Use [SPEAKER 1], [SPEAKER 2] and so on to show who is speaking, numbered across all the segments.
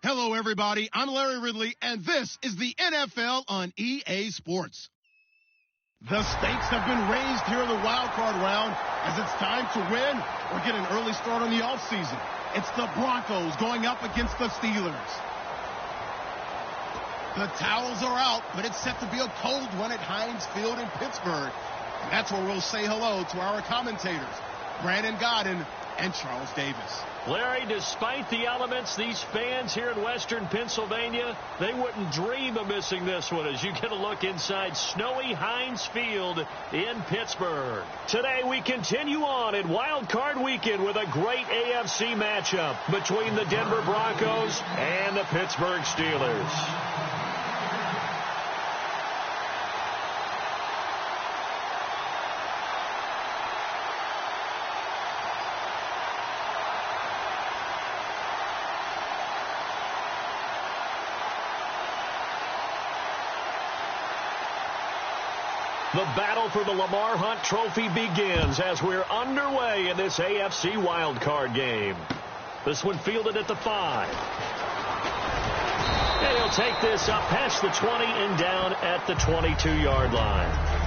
[SPEAKER 1] Hello, everybody. I'm Larry Ridley, and this is the NFL on EA Sports. The stakes have been raised here in the wild card round as it's time to win or get an early start on the offseason. It's the Broncos going up against the Steelers. The towels are out, but it's set to be a cold one at Heinz Field in Pittsburgh. And that's where we'll say hello to our commentators, Brandon Godden and Charles Davis.
[SPEAKER 2] Larry, despite the elements, these fans here in western Pennsylvania, they wouldn't dream of missing this one as you get a look inside snowy Heinz Field in Pittsburgh. Today we continue on in Wild Card Weekend with a great AFC matchup between the Denver Broncos and the Pittsburgh Steelers. The battle for the Lamar Hunt Trophy begins as we're underway in this AFC wildcard game. This one fielded at the 5. And he'll take this up past the 20 and down at the 22-yard line.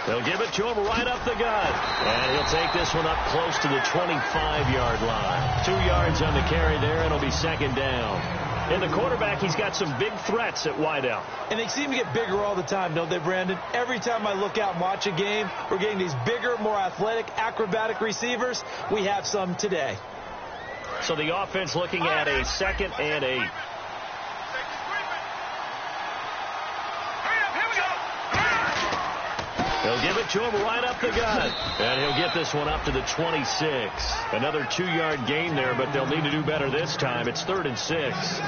[SPEAKER 2] They'll give it to him right up the gut. And he'll take this one up close to the 25-yard line. 2 yards on the carry there, and it'll be second down. And the quarterback, he's got some big threats at wideout.
[SPEAKER 3] And they seem to get bigger all the time, don't they, Brandon? Every time I look out and watch a game, we're getting these bigger, more athletic, acrobatic receivers. We have some today.
[SPEAKER 2] So the offense looking at a 2nd and 8. They'll give it to him right up the gut. And he'll get this one up to the 26. Another 2-yard gain there, but they'll need to do better this time. It's 3rd and 6.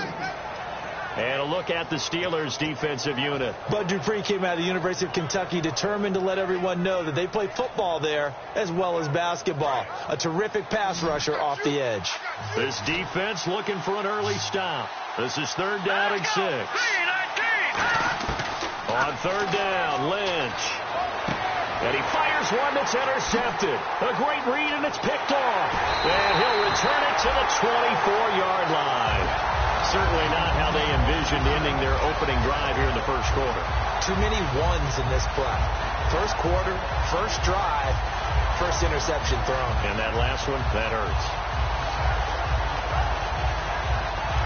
[SPEAKER 2] And a look at the Steelers' defensive unit.
[SPEAKER 3] Bud Dupree came out of the University of Kentucky determined to let everyone know that they play football there as well as basketball. A terrific pass rusher off the edge.
[SPEAKER 2] This defense looking for an early stop. This is 3rd down and 6. On 3rd down, Lynch. And he fires one that's intercepted. A great read, and it's picked off. And he'll return it to the 24-yard line. Certainly not how they envisioned ending their opening drive here in the first quarter.
[SPEAKER 3] Too many ones in this play. First quarter, first drive, first interception thrown.
[SPEAKER 2] And that last one, that hurts.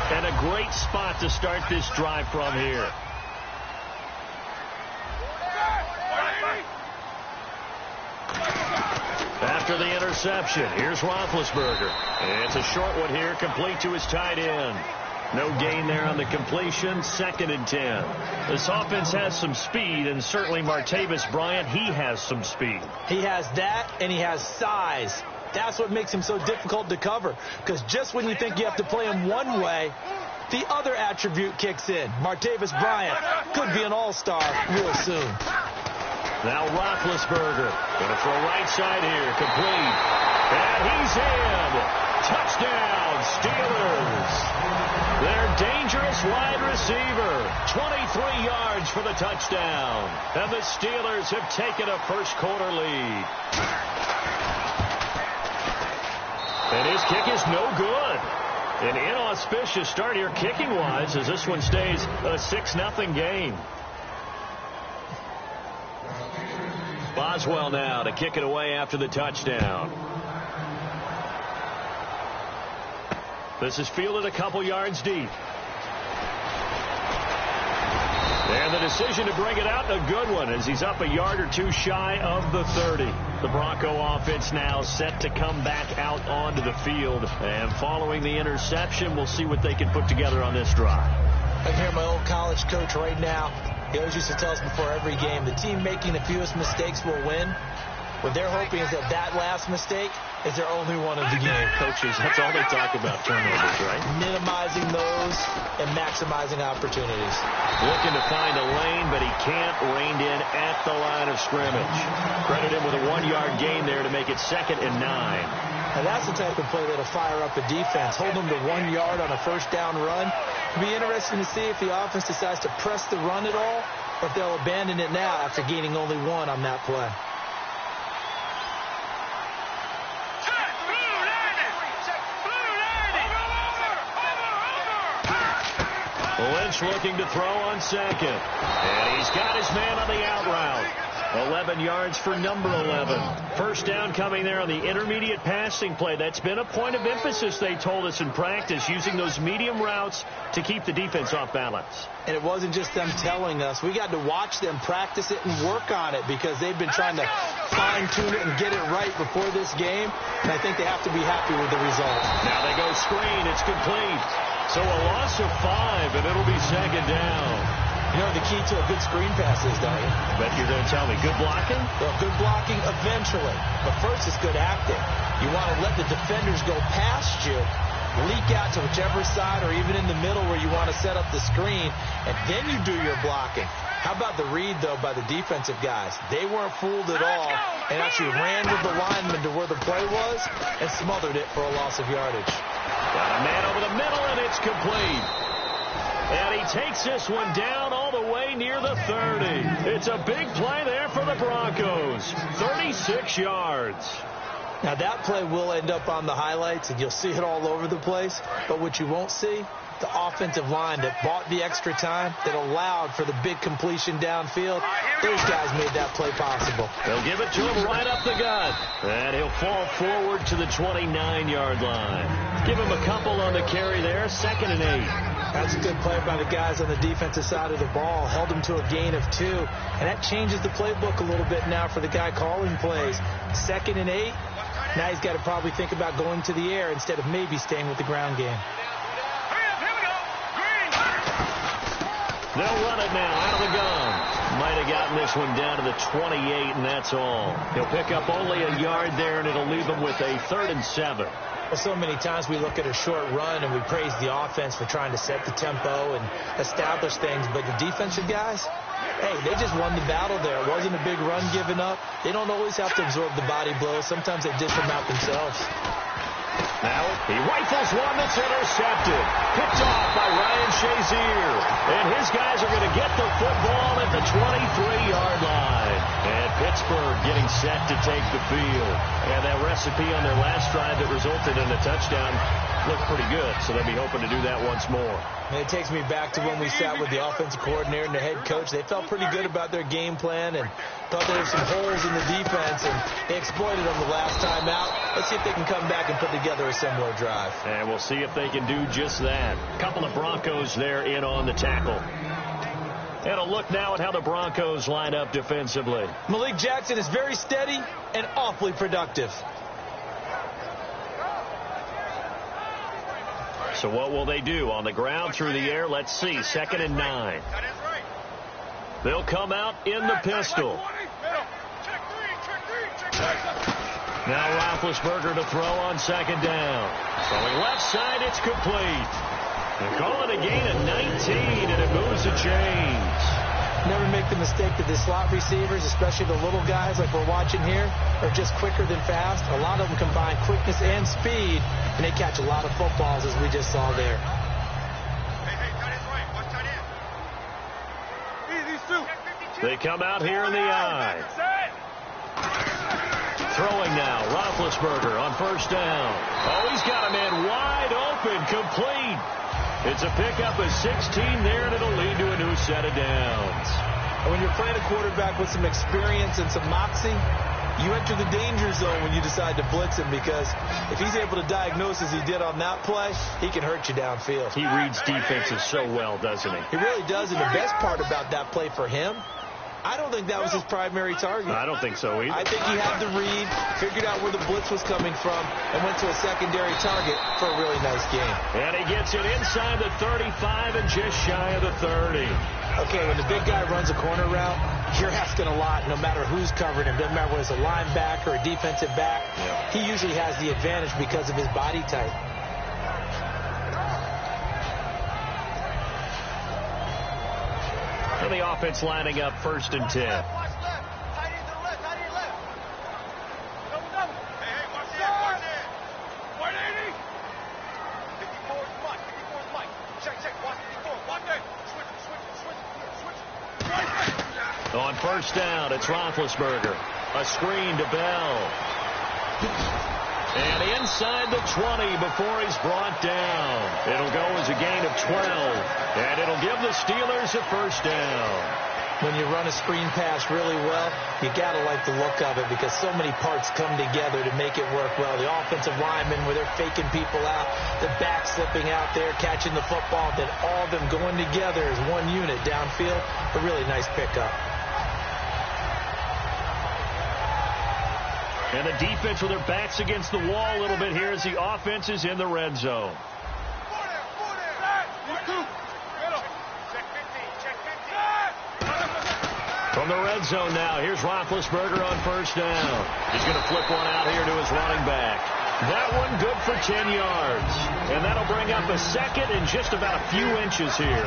[SPEAKER 2] And a great spot to start this drive from here. After the interception, here's Roethlisberger. And it's a short one here, complete to his tight end. No gain there on the completion, 2nd and 10. This offense has some speed, and certainly Martavis Bryant, he has some speed.
[SPEAKER 3] He has that, and he has size. That's what makes him so difficult to cover, because just when you think you have to play him one way, the other attribute kicks in. Martavis Bryant could be an all-star real soon.
[SPEAKER 2] Now Roethlisberger going to throw right side here, complete. And he's in. Touchdown, Steelers. Their dangerous wide receiver, 23 yards for the touchdown. And the Steelers have taken a first quarter lead. And his kick is no good. An inauspicious start here kicking-wise as this one stays a 6-0 game. Boswell now to kick it away after the touchdown. This is fielded a couple yards deep. And the decision to bring it out, a good one, as he's up a yard or two shy of the 30. The Bronco offense now set to come back out onto the field. And following the interception, we'll see what they can put together on this drive.
[SPEAKER 3] I hear my old college coach right now. He always used to tell us before every game, the team making the fewest mistakes will win. What they're hoping is that last mistake is their only one of the game.
[SPEAKER 2] Coaches, that's all they talk about, turnovers, right?
[SPEAKER 3] Minimizing those and maximizing opportunities.
[SPEAKER 2] Looking to find a lane, but he can't. Reined in at the line of scrimmage. Credit him with a 1-yard gain there to make it 2nd and 9.
[SPEAKER 3] Now that's the type of play that'll fire up a defense. Hold them to 1 yard on a first down run. It'll be interesting to see if the offense decides to press the run at all, or if they'll abandon it now after gaining only 1 on that play.
[SPEAKER 2] Lynch looking to throw on 2nd. And he's got his man on the out route. 11 yards for number 11. First down coming there on the intermediate passing play. That's been a point of emphasis, they told us in practice, using those medium routes to keep the defense off balance.
[SPEAKER 3] And it wasn't just them telling us. We got to watch them practice it and work on it because they've been trying to fine-tune it and get it right before this game. And I think they have to be happy with the result.
[SPEAKER 2] Now they go screen. It's complete. So a loss of 5, and it'll be 2nd down.
[SPEAKER 3] You know the key to a good screen pass is, don't you?
[SPEAKER 2] Bet you're going to tell me. Good blocking?
[SPEAKER 3] Well, good blocking eventually. But first, it's good acting. You want to let the defenders go past you, leak out to whichever side or even in the middle where you want to set up the screen, and then you do your blocking. How about the read, though, by the defensive guys? They weren't fooled at all and actually ran with the lineman to where the play was and smothered it for a loss of yardage.
[SPEAKER 2] Got a man over the middle, and it's complete. And he takes this one down all the way near the 30. It's a big play there for the Broncos. 36 yards.
[SPEAKER 3] Now, that play will end up on the highlights, and you'll see it all over the place. But what you won't see, the offensive line that bought the extra time, that allowed for the big completion downfield, those guys made that play possible.
[SPEAKER 2] They'll give it to him right up the gut. And he'll fall forward to the 29-yard line. Give him a couple on the carry there, 2nd and 8.
[SPEAKER 3] That's a good play by the guys on the defensive side of the ball. Held him to a gain of 2. And that changes the playbook a little bit now for the guy calling plays. 2nd and 8. Now he's got to probably think about going to the air instead of maybe staying with the ground game.
[SPEAKER 2] They'll run it now out of the gun. Might have gotten this one down to the 28, and that's all. He'll pick up only a yard there, and it'll leave him with a 3rd and 7.
[SPEAKER 3] Well, so many times we look at a short run and we praise the offense for trying to set the tempo and establish things, but the defensive guys, hey, they just won the battle there. It wasn't a big run given up. They don't always have to absorb the body blows. Sometimes they dish them out themselves.
[SPEAKER 2] Now he rifles one that's intercepted. Picked off by Ryan Shazier. And his guys are going to get the football at the 23-yard line. And Pittsburgh getting set to take the field. And that recipe on their last drive that resulted in a touchdown looked pretty good. So they'll be hoping to do that once more.
[SPEAKER 3] And it takes me back to when we sat with the offensive coordinator and the head coach. They felt pretty good about their game plan and thought there were some holes in the defense, and they exploited them the last time out. Let's see if they can come back and put together a similar drive.
[SPEAKER 2] And we'll see if they can do just that. A couple of Broncos there in on the tackle. And a look now at how the Broncos line up defensively.
[SPEAKER 3] Malik Jackson is very steady and awfully productive.
[SPEAKER 2] So what will they do? On the ground, through the air, let's see. 2nd and 9. They'll come out in the pistol. Now Roethlisberger to throw on 2nd down. Throwing left side, it's complete. They're calling a gain of 19, and it moves the chains.
[SPEAKER 3] Never make the mistake that the slot receivers, especially the little guys like we're watching here, are just quicker than fast. A lot of them combine quickness and speed, and they catch a lot of footballs, as we just saw there.
[SPEAKER 2] They come out here in the eye. Throwing now, Roethlisberger on 1st down. Oh, he's got a man wide open, complete. It's a pickup of 16 there, and it'll lead to a new set of downs.
[SPEAKER 3] When you're playing a quarterback with some experience and some moxie, you enter the danger zone when you decide to blitz him, because if he's able to diagnose as he did on that play, he can hurt you downfield.
[SPEAKER 2] He reads defenses so well, doesn't he?
[SPEAKER 3] He really does, and the best part about that play for him, I don't think that was his primary target.
[SPEAKER 2] I don't think so either.
[SPEAKER 3] I think he had the read, figured out where the blitz was coming from, and went to a secondary target for a really nice game.
[SPEAKER 2] And he gets it inside the 35 and just shy of the 30.
[SPEAKER 3] Okay, when the big guy runs a corner route, you're asking a lot no matter who's covering him. Doesn't matter whether it's a linebacker or a defensive back. Yeah. He usually has the advantage because of his body type.
[SPEAKER 2] And the offense lining up 1st and 10. On 1st down, it's Roethlisberger. A screen to Bell. And inside the 20 before he's brought down. It'll go as a gain of 12. And it'll give the Steelers a 1st down.
[SPEAKER 3] When you run a screen pass really well, you got to like the look of it because so many parts come together to make it work well. The offensive linemen, where they're faking people out, the back slipping out there, catching the football, then all of them going together as one unit downfield. A really nice pickup.
[SPEAKER 2] And the defense with their backs against the wall a little bit here as the offense is in the red zone. From the red zone now, here's Roethlisberger on 1st down. He's going to flip one out here to his running back. That one good for 10 yards. And that'll bring up a 2nd and just about a few inches here.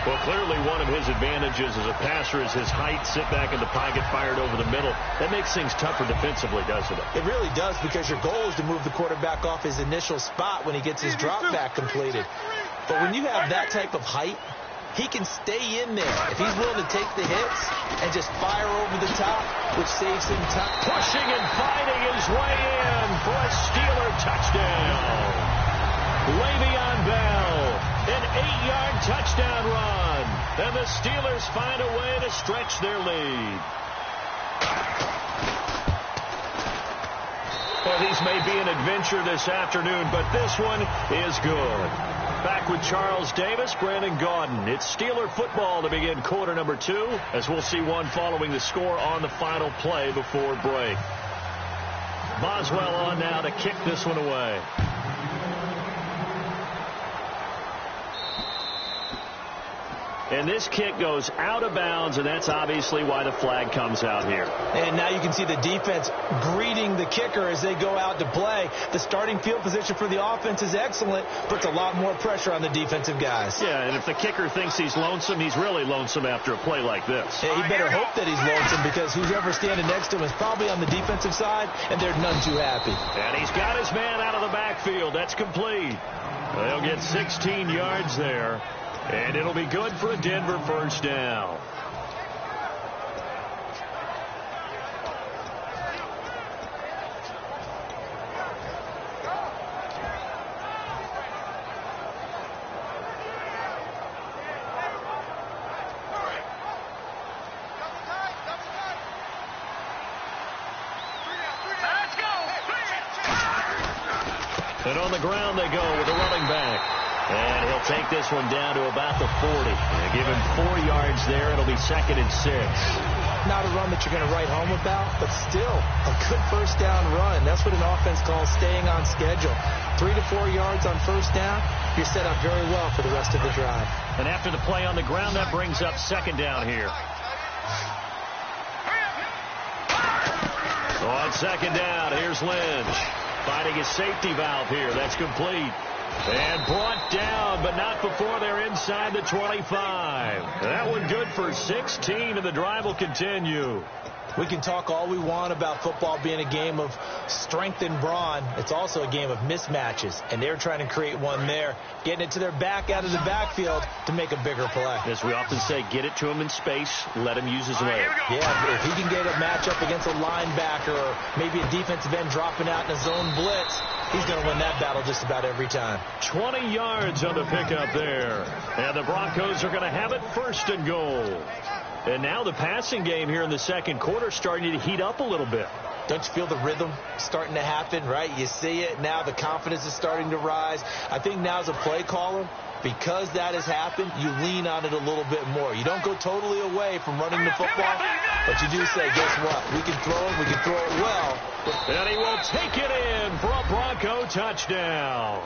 [SPEAKER 2] Well, clearly one of his advantages as a passer is his height. Sit back in the pocket, fired over the middle. That makes things tougher defensively, doesn't it?
[SPEAKER 3] It really does, because your goal is to move the quarterback off his initial spot when he gets his drop back completed. But when you have that type of height, he can stay in there if he's willing to take the hits and just fire over the top, which saves him time.
[SPEAKER 2] Pushing and fighting his way in for a Steeler touchdown. Le'Veon Bell, an 8-yard touchdown run. And the Steelers find a way to stretch their lead. Well, these may be an adventure this afternoon, but this one is good. Back with Charles Davis, Brandon Gaudin. It's Steeler football to begin quarter number 2, as we'll see one following the score on the final play before break. Boswell on now to kick this one away. And this kick goes out of bounds, and that's obviously why the flag comes out here.
[SPEAKER 3] And now you can see the defense greeting the kicker as they go out to play. The starting field position for the offense is excellent, puts a lot more pressure on the defensive guys.
[SPEAKER 2] Yeah, and if the kicker thinks he's lonesome, he's really lonesome after a play like this.
[SPEAKER 3] Yeah, he better hope that he's lonesome, because whoever standing next to him is probably on the defensive side, and they're none too happy.
[SPEAKER 2] And he's got his man out of the backfield. That's complete. They'll get 16 yards there. And it'll be good for a Denver 1st down. And on the ground they go with a running back. And he'll take this one down to about the 40. And give him 4 yards there. It'll be 2nd and 6.
[SPEAKER 3] Not a run that you're going to write home about, but still a good 1st down run. That's what an offense calls staying on schedule. 3 to 4 yards on 1st down, you're set up very well for the rest of the drive.
[SPEAKER 2] And after the play on the ground, that brings up 2nd down here. On 2nd down, here's Lynch. Finding his safety valve here. That's complete. And brought down, but not before they're inside the 25. That one good for 16, and the drive will continue.
[SPEAKER 3] We can talk all we want about football being a game of strength and brawn. It's also a game of mismatches, and they're trying to create one there, getting it to their back out of the backfield to make a bigger play.
[SPEAKER 2] As we often say, get it to him in space, let him use his leg.
[SPEAKER 3] Yeah, if he can get a matchup against a linebacker or maybe a defensive end dropping out in a zone blitz, he's going to win that battle just about every time.
[SPEAKER 2] 20 yards on the pickup there. And the Broncos are going to have it 1st and goal. And now the passing game here in the 2nd quarter starting to heat up a little bit.
[SPEAKER 3] Don't you feel the rhythm starting to happen, right? You see it. Now the confidence is starting to rise. I think now as a play caller, because that has happened, you lean on it a little bit more. You don't go totally away from running the football, but you do say, guess what? We can throw it. We can throw it well.
[SPEAKER 2] And he will take it in for a Bronco touchdown.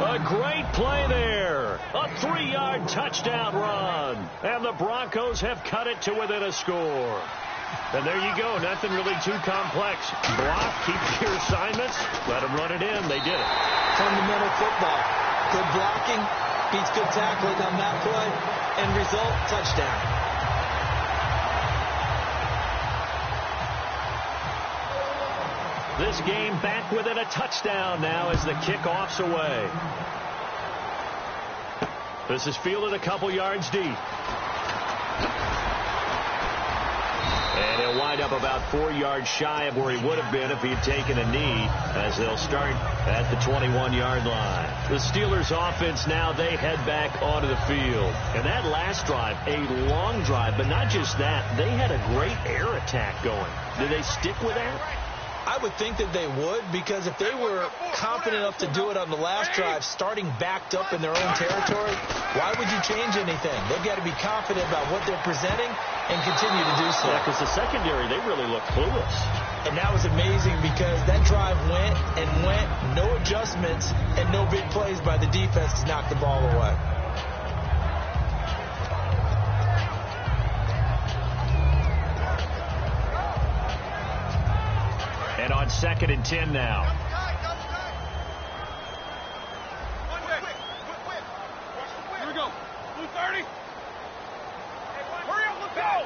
[SPEAKER 2] A great play there. A 3-yard touchdown run. And the Broncos have cut it to within a score. And there you go. Nothing really too complex. Block, keep your assignments, let them run it in. They did it.
[SPEAKER 3] Fundamental football. Good blocking beats good tackling on that play. End result, touchdown.
[SPEAKER 2] This game back within a touchdown now as the kickoff's away. This is fielded a couple yards deep. And he'll wind up about 4 yards shy of where he would have been if he had taken a knee, as they'll start at the 21-yard line. The Steelers offense now, they head back onto the field. And that last drive, a long drive, but not just that, they had a great air attack going. Did they stick with that?
[SPEAKER 3] I would think that they would, because if they were confident enough to do it on the last drive, starting backed up in their own territory, why would you change anything? They've got to be confident about what they're presenting and continue to do so.
[SPEAKER 2] Yeah, because the secondary, they really look clueless.
[SPEAKER 3] And that was amazing because that drive went and went, no adjustments, and no big plays by the defense to knock the ball away.
[SPEAKER 2] And on 2nd and 10 now.
[SPEAKER 4] Here we go. Blue 30. Hurry up, let's go.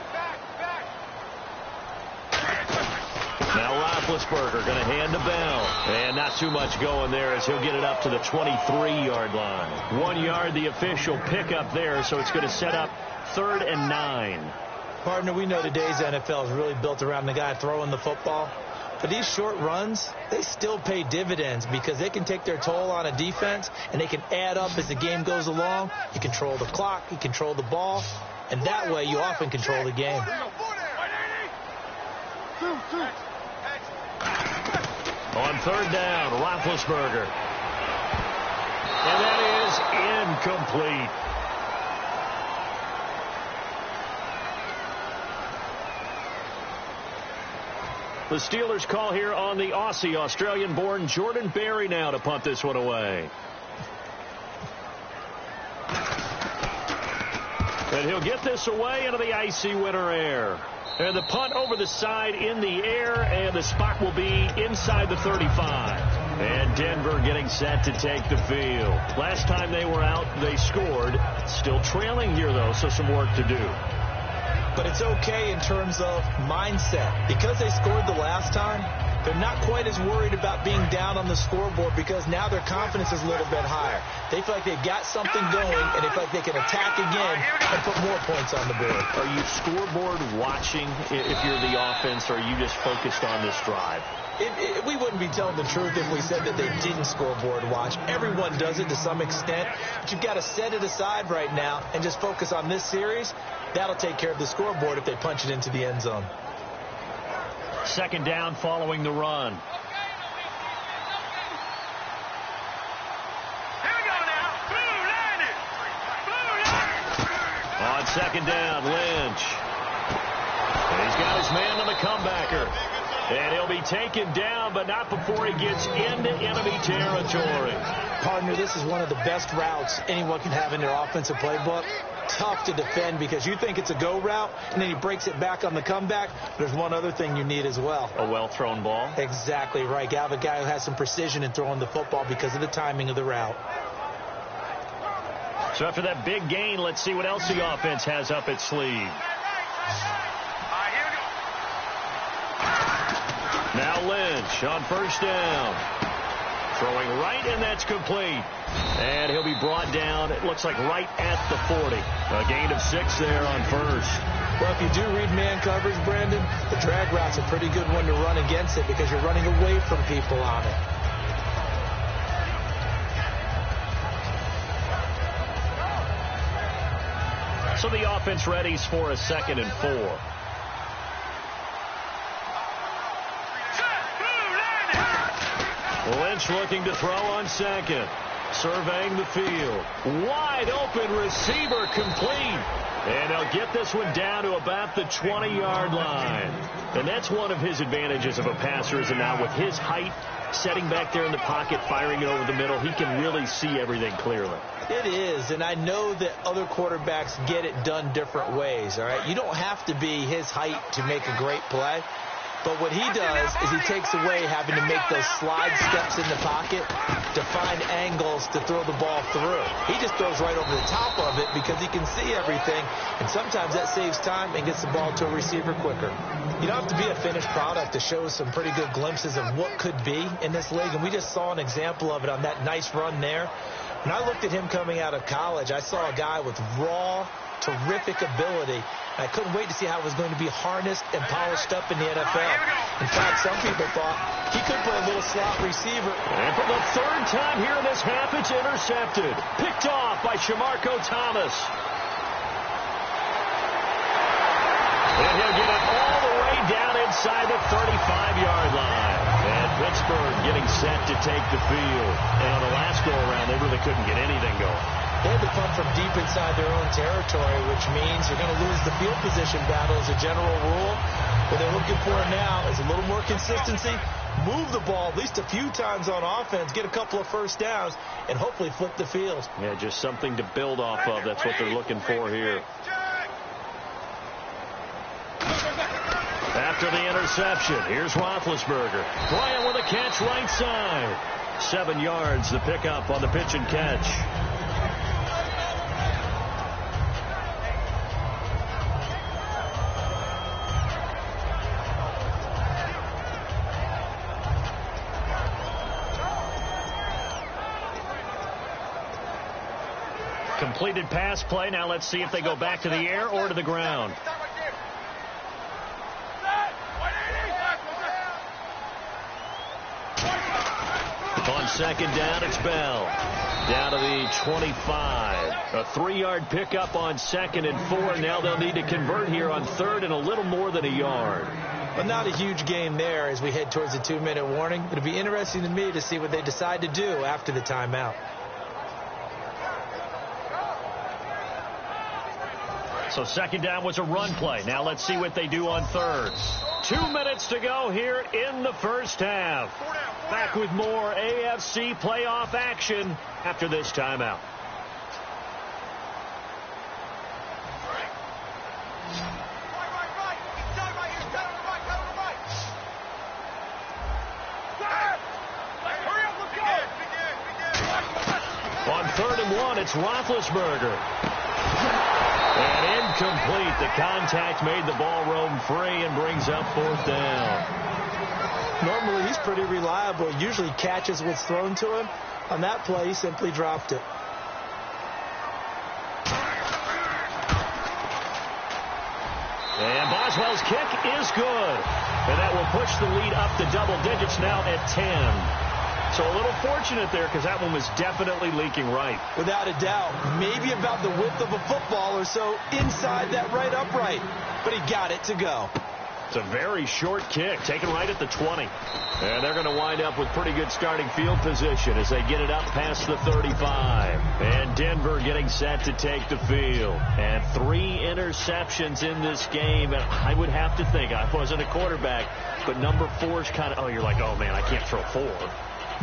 [SPEAKER 2] Now Roethlisberger going to hand the bell. And not too much going there as he'll get it up to the 23-yard line. 1 yard, the official pickup there, so it's going to set up 3rd and 9.
[SPEAKER 3] Partner, we know today's NFL is really built around the guy throwing the football. But these short runs, they still pay dividends because they can take their toll on a defense and they can add up as the game goes along. You control the clock, you control the ball, and that way you often control the game.
[SPEAKER 2] On 3rd down, Roethlisberger. And that is incomplete. The Steelers call here on the Aussie, Australian-born Jordan Berry now to punt this one away. And he'll get this away into the icy winter air. And the punt over the side in the air, and the spot will be inside the 35. And Denver getting set to take the field. Last time they were out, they scored. Still trailing here, though, so some work to do.
[SPEAKER 3] But it's okay in terms of mindset. Because they scored the last time, they're not quite as worried about being down on the scoreboard because now their confidence is a little bit higher. They feel like they've got something going, and they feel like they can attack again and put more points on the board.
[SPEAKER 2] Are you scoreboard watching if you're the offense, or are you just focused on this drive?
[SPEAKER 3] We wouldn't be telling the truth if we said that they didn't scoreboard watch. Everyone does it to some extent, but you've got to set it aside right now and just focus on this series. That'll take care of the scoreboard if they punch it into the end zone.
[SPEAKER 2] 2nd down following the run. On 2nd down, Lynch. And he's got his man on the comebacker. And he'll be taken down, but not before he gets into enemy territory.
[SPEAKER 3] Partner, this is one of the best routes anyone can have in their offensive playbook. Tough to defend because you think it's a go route, and then he breaks it back on the comeback. There's one other thing you need as well.
[SPEAKER 2] A well-thrown ball?
[SPEAKER 3] Exactly right. You have a guy who has some precision in throwing the football because of the timing of the route.
[SPEAKER 2] So after that big gain, let's see what else the offense has up its sleeve. Now Lynch on 1st down. Throwing right, and that's complete. And he'll be brought down, it looks like right at the 40. A gain of 6 there on 1st.
[SPEAKER 3] Well, if you do read man coverage, Brandon, the drag route's a pretty good one to run against it because you're running away from people on it.
[SPEAKER 2] So the offense readies for a 2nd and 4. Lynch looking to throw on second. Surveying the field. Wide open receiver complete. And they'll get this one down to about the 20-yard line. And that's one of his advantages of a passer, is now with his height, setting back there in the pocket, firing it over the middle, he can really see everything clearly.
[SPEAKER 3] It is, and I know that other quarterbacks get it done different ways, all right? You don't have to be his height to make a great play. But what he does is he takes away having to make those slide steps in the pocket to find angles to throw the ball through. He just throws right over the top of it because he can see everything, and sometimes that saves time and gets the ball to a receiver quicker. You don't have to be a finished product to show some pretty good glimpses of what could be in this league, and we just saw an example of it on that nice run there. When I looked at him coming out of college, I saw a guy with raw, terrific ability. I couldn't wait to see how it was going to be harnessed and polished up in the NFL. In fact, some people thought he could play a little slot receiver.
[SPEAKER 2] And for the third time here in this half, it's intercepted. Picked off by Shamarko Thomas. And he'll get it all the way down inside the 35-yard line. And Pittsburgh getting set to take the field. And on the last go-around, they really couldn't get anything going.
[SPEAKER 3] They had to punt from deep inside their own territory, which means you're going to lose the field position battle as a general rule. What they're looking for now is a little more consistency, move the ball at least a few times on offense, get a couple of first downs, and hopefully flip the field.
[SPEAKER 2] Yeah, just something to build off of. That's what they're looking for here. After the interception, here's Roethlisberger. Bryant with a catch right side. 7 yards, the pickup on the pitch and catch. Completed pass play. Now let's see if they go back to the air or to the ground. On second down, it's Bell. Down to the 25. A 3-yard pickup on 2nd and 4. Now they'll need to convert here on 3rd and a little more than a yard.
[SPEAKER 3] But not a huge game there as we head towards the 2-minute warning. It'll be interesting to me to see what they decide to do after the timeout.
[SPEAKER 2] So 2nd down was a run play. Now let's see what they do on 3rd. 2 minutes to go here in the first half. Back with more AFC playoff action after this timeout. On 3rd and 1, it's Roethlisberger. And incomplete. The contact made the ball roam free and brings up 4th down.
[SPEAKER 3] Normally, he's pretty reliable. Usually catches what's thrown to him. On that play, he simply dropped it.
[SPEAKER 2] And Boswell's kick is good. And that will push the lead up to double digits now at 10. So a little fortunate there because that one was definitely leaking right.
[SPEAKER 3] Without a doubt. Maybe about the width of a football or so inside that right upright. But he got it to go.
[SPEAKER 2] It's a very short kick, taken right at the 20. And they're going to wind up with pretty good starting field position as they get it up past the 35. And Denver getting set to take the field. And 3 interceptions in this game. And I would have to think, I wasn't a quarterback, but number 4 is kind of, you're like, oh, man, I can't throw 4.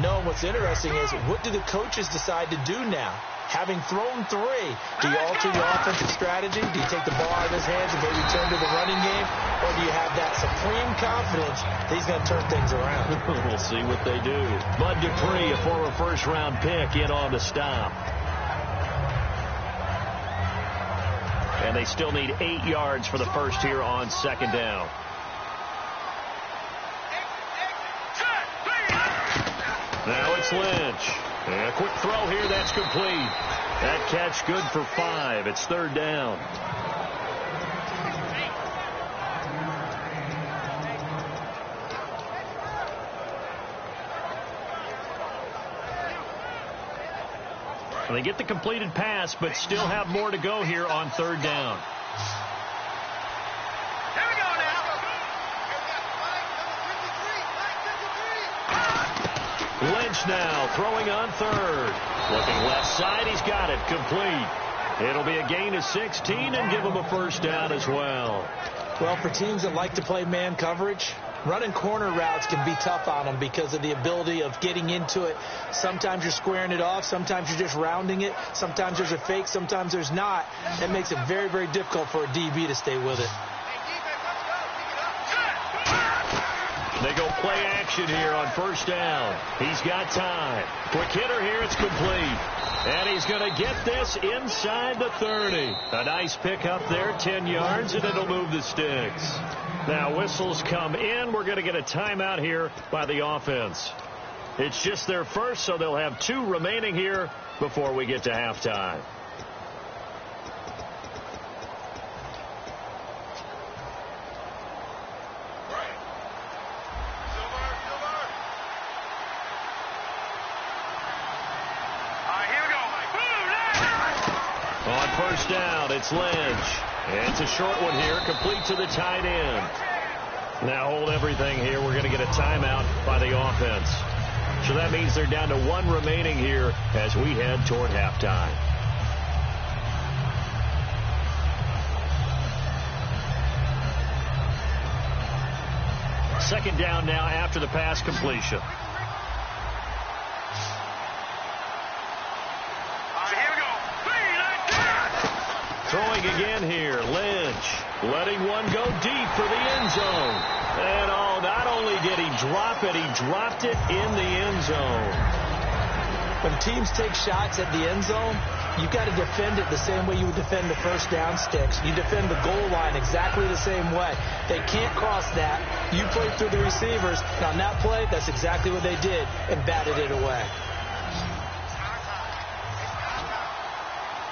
[SPEAKER 3] No, what's interesting is what do the coaches decide to do now? Having thrown 3, do you alter your offensive strategy? Do you take the ball out of his hands and maybe turn to the running game? Or do you have that supreme confidence that he's going to turn things around?
[SPEAKER 2] We'll see what they do. Bud Dupree, a former first-round pick, in on the stop. And they still need 8 yards for the first here on 2nd down. Now it's Lynch. And a quick throw here, that's complete. That catch good for 5. It's 3rd down. And they get the completed pass, but still have more to go here on 3rd down. Lynch Lynch now throwing on third. Looking left side, he's got it, complete. It'll be a gain of 16 and give him a first down as well.
[SPEAKER 3] Well, for teams that like to play man coverage, running corner routes can be tough on them because of the ability of getting into it. Sometimes you're squaring it off. Sometimes you're just rounding it. Sometimes there's a fake. Sometimes there's not. That makes it very, very difficult for a DB to stay with it.
[SPEAKER 2] They go play action here on first down. He's got time. Quick hitter here. It's complete. And he's going to get this inside the 30. A nice pickup there, 10 yards, and it'll move the sticks. Now whistles come in. We're going to get a timeout here by the offense. It's just their first, so they'll have 2 remaining here before we get to halftime. On first down, it's Lynch. It's a short one here, complete to the tight end. Now hold everything here. We're going to get a timeout by the offense. So that means they're down to 1 remaining here as we head toward halftime. Second down now after the pass completion. Throwing again here, Lynch letting one go deep for the end zone. And not only did he drop it, he dropped it in the end zone.
[SPEAKER 3] When teams take shots at the end zone, you got to defend it the same way you would defend the first down sticks. You defend the goal line exactly the same way. They can't cross that. You play through the receivers. And on that play, that's exactly what they did and batted it away.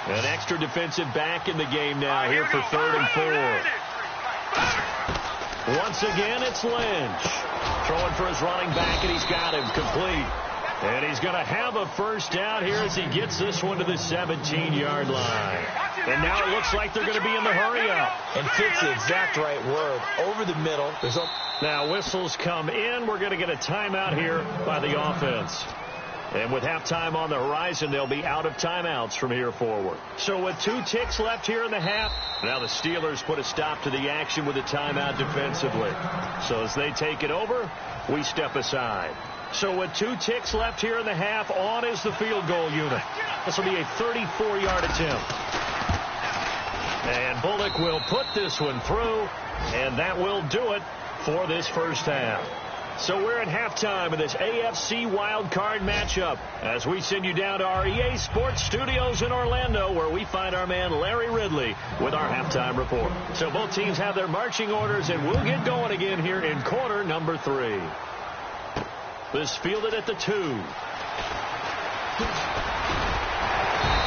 [SPEAKER 2] An extra defensive back in the game now here for 3rd and 4. Once again, it's Lynch. Throwing for his running back, and he's got him complete. And he's going to have a first down here as he gets this one to the 17-yard line. And now it looks like they're going to be in the hurry-up.
[SPEAKER 3] And fits the exact right word. Over the middle.
[SPEAKER 2] Now whistles come in. We're going to get a timeout here by the offense. And with halftime on the horizon, they'll be out of timeouts from here forward. So with 2 ticks left here in the half, now the Steelers put a stop to the action with a timeout defensively. So as they take it over, we step aside. So with 2 ticks left here in the half, on is the field goal unit. This will be a 34-yard attempt. And Bullock will put this one through, and that will do it for this first half. So we're at halftime of this AFC wildcard matchup as we send you down to our EA Sports Studios in Orlando, where we find our man Larry Ridley with our halftime report. So both teams have their marching orders, and we'll get going again here in quarter number 3. This fielded at the 2.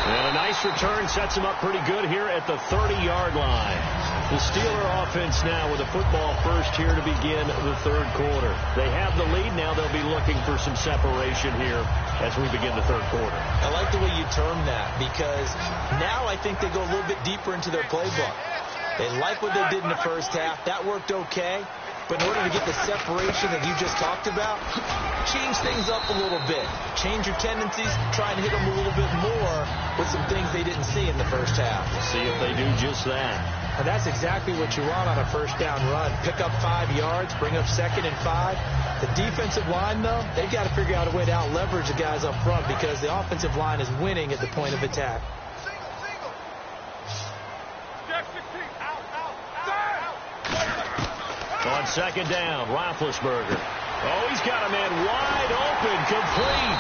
[SPEAKER 2] And a nice return sets him up pretty good here at the 30-yard line. The Steeler offense now with a football first here to begin the 3rd quarter. They have the lead. Now they'll be looking for some separation here as we begin the 3rd quarter.
[SPEAKER 3] I like the way you term that, because now I think they go a little bit deeper into their playbook. They like what they did in the first half. That worked okay. But in order to get the separation that you just talked about, change things up a little bit. Change your tendencies. Try and hit them a little bit more with some things they didn't see in the first half.
[SPEAKER 2] See if they do just that.
[SPEAKER 3] And that's exactly what you want on a first down run. Pick up 5 yards, bring up 2nd and 5. The defensive line, though, they've got to figure out a way to out-leverage the guys up front because the offensive line is winning at the point of attack.
[SPEAKER 2] On 2nd down, Roethlisberger. Oh, he's got a man wide open, complete.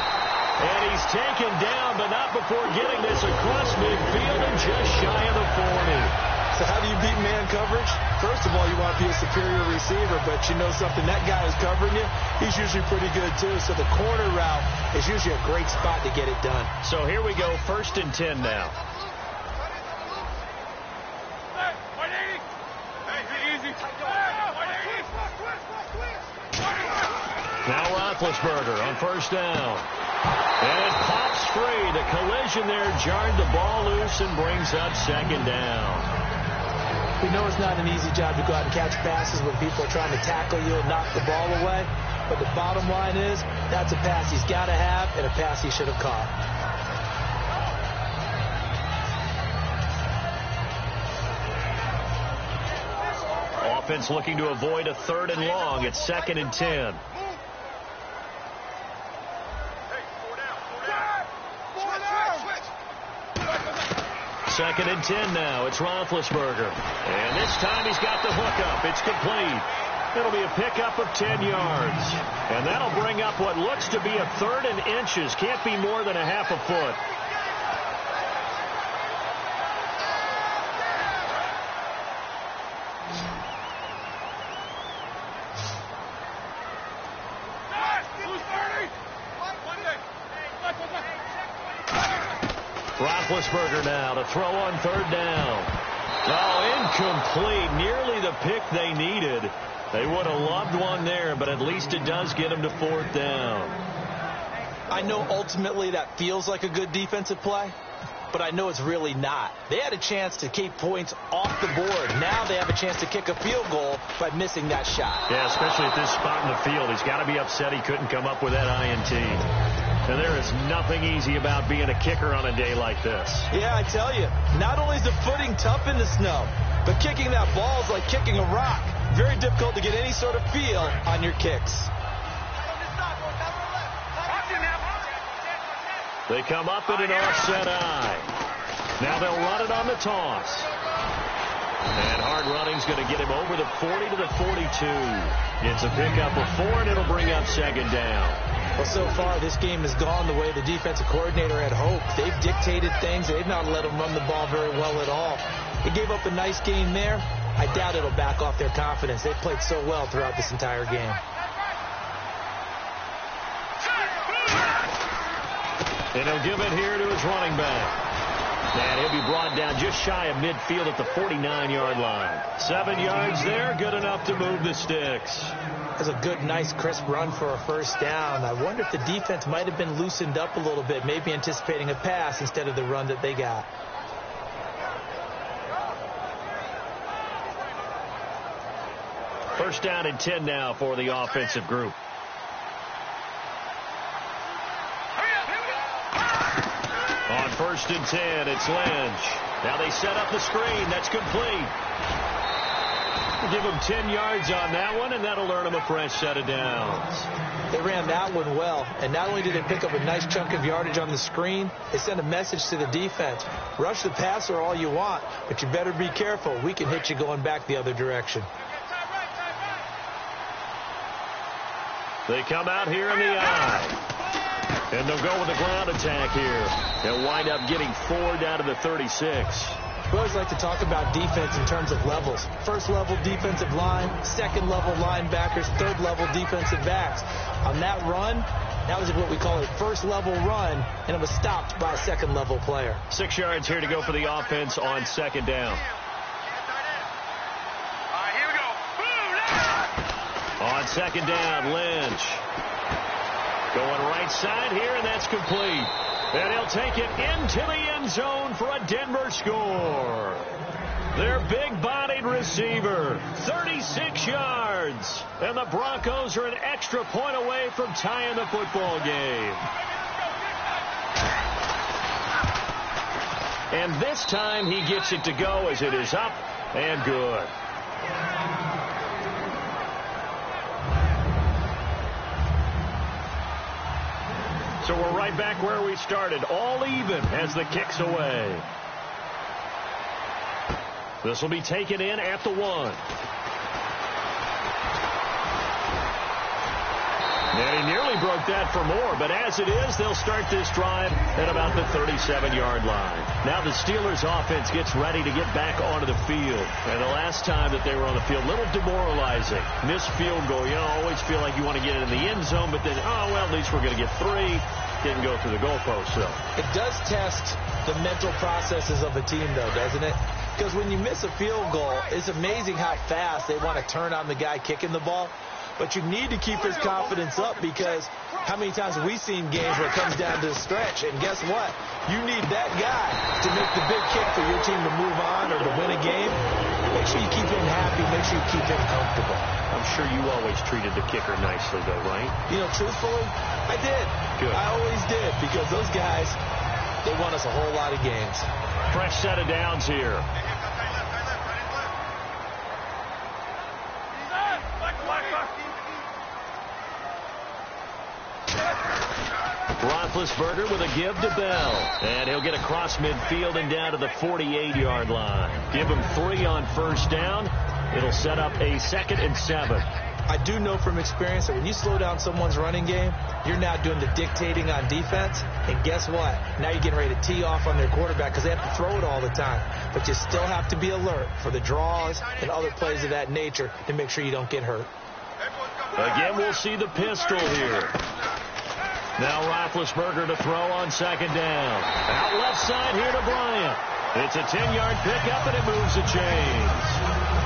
[SPEAKER 2] And he's taken down, but not before getting this across midfield and just shy of the 40.
[SPEAKER 3] So how do you beat man coverage? First of all, you want to be a superior receiver, but you know something, that guy who's covering you, he's usually pretty good too. So the corner route is usually a great spot to get it done.
[SPEAKER 2] So here we go, 1st and 10 now. Now Roethlisberger on 1st down. And it pops free. The collision there jarred the ball loose and brings up 2nd down.
[SPEAKER 3] We know it's not an easy job to go out and catch passes when people are trying to tackle you and knock the ball away. But the bottom line is, that's a pass he's got to have and a pass he should have caught.
[SPEAKER 2] Offense looking to avoid a 3rd and long. It's 2nd and 10. Second and 10 now. It's Roethlisberger. And this time he's got the hookup. It's complete. It'll be a pickup of 10 yards. And that'll bring up what looks to be a 3rd and inches. Can't be more than a half a foot. Roethlisberger now to throw on 3rd down. Oh, incomplete. Nearly the pick they needed. They would have loved one there, but at least it does get them to 4th down.
[SPEAKER 3] I know ultimately that feels like a good defensive play, but I know it's really not. They had a chance to keep points off the board. Now they have a chance to kick a field goal by missing that shot.
[SPEAKER 2] Yeah, especially at this spot in the field. He's got to be upset he couldn't come up with that INT. And there is nothing easy about being a kicker on a day like this.
[SPEAKER 3] Yeah, I tell you, not only is the footing tough in the snow, but kicking that ball is like kicking a rock. Very difficult to get any sort of feel on your kicks.
[SPEAKER 2] They come up in an offset eye. Now they'll run it on the toss. And hard running's going to get him over the 40 to the 42. It's a pickup of 4, and it'll bring up 2nd down.
[SPEAKER 3] Well, so far, this game has gone the way the defensive coordinator had hoped. They've dictated things. They've not let them run the ball very well at all. They gave up a nice game there. I doubt it'll back off their confidence. They've played so well throughout this entire game.
[SPEAKER 2] And he'll give it here to his running back. And he'll be brought down just shy of midfield at the 49-yard line. 7 yards there, good enough to move the sticks.
[SPEAKER 3] That's a good, nice, crisp run for a 1st down. I wonder if the defense might have been loosened up a little bit, maybe anticipating a pass instead of the run that they got.
[SPEAKER 2] First down and 10 now for the offensive group. On 1st and 10, it's Lynch. Now they set up the screen. That's complete. Give them 10 yards on that one, and that'll earn them a fresh set of downs.
[SPEAKER 3] They ran that one well, and not only did they pick up a nice chunk of yardage on the screen, they sent a message to the defense. Rush the passer all you want, but you better be careful. We can hit you going back the other direction.
[SPEAKER 2] They come out here in the eye. And they'll go with a ground attack here. They'll wind up getting 4 down to the 36.
[SPEAKER 3] We always like to talk about defense in terms of levels. 1st level defensive line, 2nd level linebackers, 3rd level defensive backs. On that run, that was what we call a 1st level run, and it was stopped by a 2nd level player.
[SPEAKER 2] 6 yards here to go for the offense on 2nd down.
[SPEAKER 4] Here we go.
[SPEAKER 2] On 2nd down, Lynch. Going right side here, and that's complete. And he'll take it into the end zone for a Denver score. Their big-bodied receiver, 36 yards. And the Broncos are an extra point away from tying the football game. And this time he gets it to go as it is up and good. So we're right back where we started, all even as the kick's away. This will be taken in at the 1. And he nearly broke that for more, but as it is, they'll start this drive at about the 37-yard line. Now the Steelers' offense gets ready to get back onto the field. And the last time that they were on the field, a little demoralizing. Missed field goal. You know, always feel like you want to get it in the end zone, but then, oh, well, at least we're going to get 3. Didn't go through the goalpost, so.
[SPEAKER 3] It does test the mental processes of a team, though, doesn't it? Because when you miss a field goal, it's amazing how fast they want to turn on the guy kicking the ball. But you need to keep his confidence up, because how many times have we seen games where it comes down to the stretch? And guess what? You need that guy to make the big kick for your team to move on or to win a game. Make sure you keep him happy. Make sure you keep him comfortable.
[SPEAKER 2] I'm sure you always treated the kicker nicely, though, right?
[SPEAKER 3] You know, truthfully, I did.
[SPEAKER 2] Good.
[SPEAKER 3] I always did, because those guys, they won us a whole lot of games.
[SPEAKER 2] Fresh set of downs here. Roethlisberger with a give to Bell. And he'll get across midfield and down to the 48-yard line. Give him 3 on first down. It'll set up a 2nd and 7.
[SPEAKER 3] I do know from experience that when you slow down someone's running game, you're now doing the dictating on defense. And guess what? Now you're getting ready to tee off on their quarterback because they have to throw it all the time. But you still have to be alert for the draws and other plays of that nature to make sure you don't get hurt.
[SPEAKER 2] Again, we'll see the pistol here. Now Roethlisberger to throw on 2nd down. Out left side here to Bryant. It's a 10-yard pickup, and it moves the chains.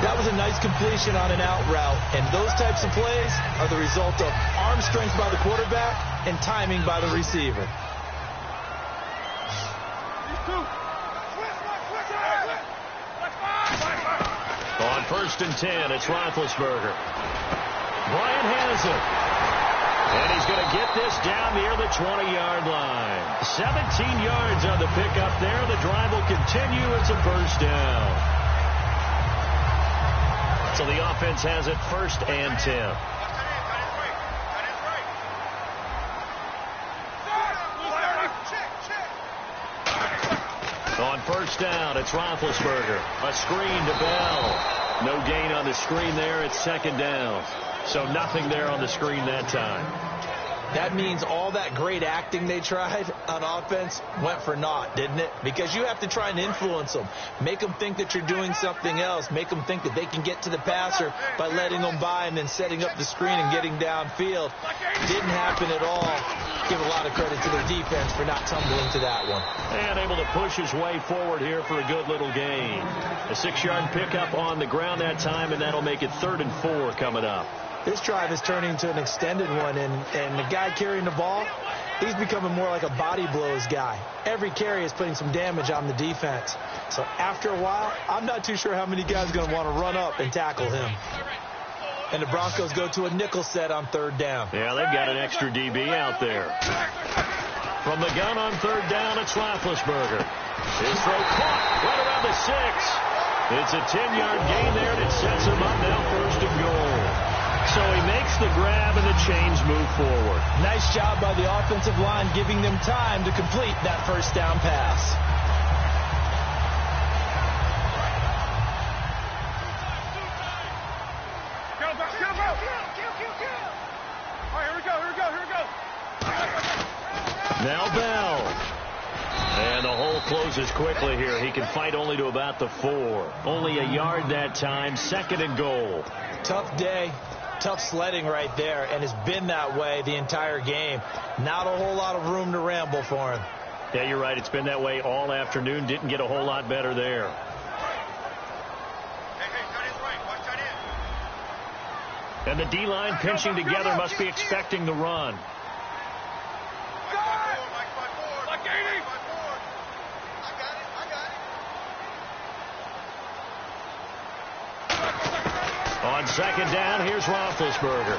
[SPEAKER 3] That was a nice completion on an out route, and those types of plays are the result of arm strength by the quarterback and timing by the receiver.
[SPEAKER 2] On 1st and 10, it's Roethlisberger. Bryant has it. And he's going to get this down near the 20-yard line. 17 yards on the pickup there. The drive will continue. It's a first down. So the offense has it 1st and 10. On 1st down, it's Roethlisberger. A screen to Bell. No gain on the screen there. It's 2nd down. So nothing there on the screen that time.
[SPEAKER 3] That means all that great acting they tried on offense went for naught, didn't it? Because you have to try and influence them. Make them think that you're doing something else. Make them think that they can get to the passer by letting them by and then setting up the screen and getting downfield. Didn't happen at all. Give a lot of credit to their defense for not tumbling to that one.
[SPEAKER 2] And able to push his way forward here for a good little gain. A 6-yard pickup on the ground that time, and that'll make it 3rd and 4 coming up.
[SPEAKER 3] This drive is turning into an extended one, and the guy carrying the ball, he's becoming more like a body blows guy. Every carry is putting some damage on the defense. So after a while, I'm not too sure how many guys are going to want to run up and tackle him. And the Broncos go to a nickel set on 3rd down.
[SPEAKER 2] Yeah, they've got an extra DB out there. From the gun on 3rd down, it's Roethlisberger. His throw caught right around the 6. It's a 10-yard gain there, and it sets him up now 1st and goal. So he makes the grab, and the chains move forward.
[SPEAKER 3] Nice job by the offensive line giving them time to complete that 1st down pass.
[SPEAKER 4] All right, here we go.
[SPEAKER 2] Now Bell. And the hole closes quickly here. He can fight only to about the 4. Only a yard that time, 2nd and goal.
[SPEAKER 3] Tough day. Tough sledding right there, and it's been that way the entire game. Not a whole lot of room to ramble for him.
[SPEAKER 2] Yeah, you're right. It's been that way all afternoon. Didn't get a whole lot better there. And the D-line pinching together must be expecting the run. On 2nd down, here's Roethlisberger.